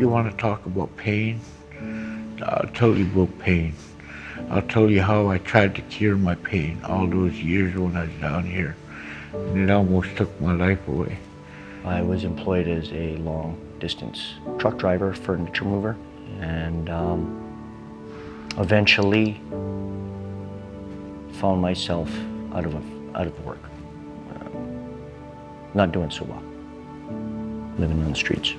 You want to talk about pain? I'll tell you about pain. I'll tell you how I tried to cure my pain all those years when I was down here, and it almost took my life away. I was employed as a long-distance truck driver, furniture mover, and eventually found myself out of work, not doing so well, living on the streets.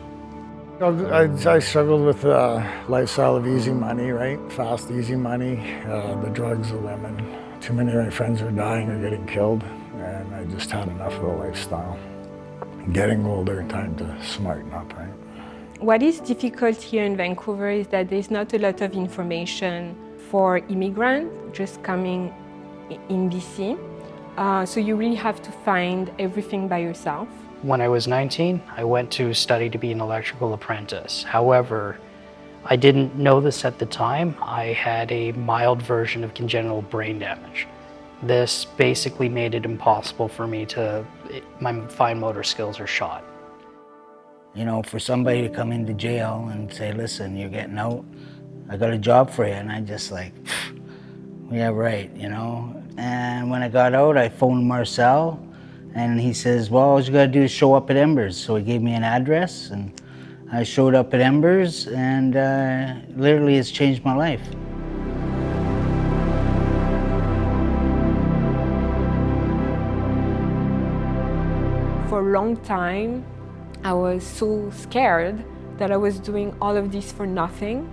I struggled with the lifestyle of easy money, right? Fast, easy money, the drugs, the women. Too many of my friends were dying or getting killed, and I just had enough of the lifestyle. Getting older, time to smarten up, right? What is difficult here in Vancouver is that there's not a lot of information for immigrants just coming in BC. So you really have to find everything by yourself. When I was 19, I went to study to be an electrical apprentice. However, I didn't know this at the time. I had a mild version of congenital brain damage. This basically made it impossible for me my fine motor skills are shot. You know, for somebody to come into jail and say, listen, you're getting out, I got a job for you. And I just like, yeah, right, you know. And when I got out, I phoned Marcel, and he says, well, all you gotta do is show up at Embers. So he gave me an address, and I showed up at Embers, and literally it's changed my life. For a long time, I was so scared that I was doing all of this for nothing.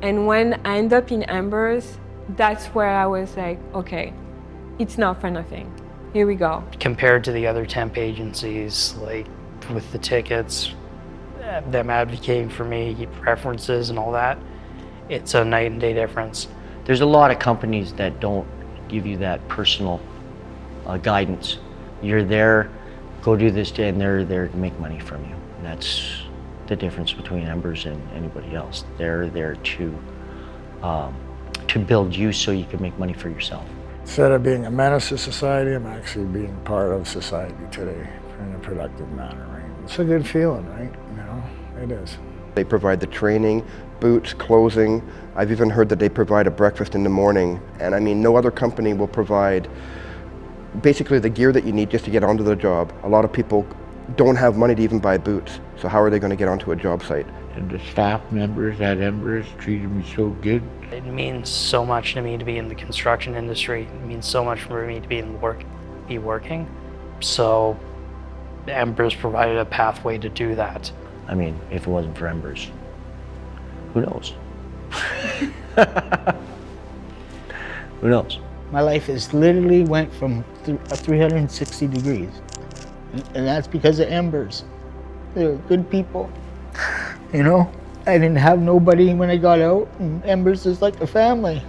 And when I ended up in Embers, that's where I was like, okay, it's not for nothing. Here we go. Compared to the other temp agencies, like with the tickets, them advocating for me, preferences and all that, it's a night and day difference. There's a lot of companies that don't give you that personal guidance. You're there, go do this, and they're there to make money from you. And that's the difference between Embers and anybody else. They're there to build you so you can make money for yourself. Instead of being a menace to society, I'm actually being part of society today in a productive manner, right? It's a good feeling, right? You know, it is. They provide the training, boots, clothing. I've even heard that they provide a breakfast in the morning. And I mean, no other company will provide basically the gear that you need just to get onto the job. A lot of people don't have money to even buy boots, so how are they going to get onto a job site? And the staff members at Embers treated me so good. It means so much to me to be in the construction industry. It means so much for me to be working. So Embers provided a pathway to do that. I mean, if it wasn't for Embers, who knows? Who knows? My life has literally went from 360 degrees. And that's because of Embers. They're good people. You know, I didn't have nobody when I got out, and Embers is like a family.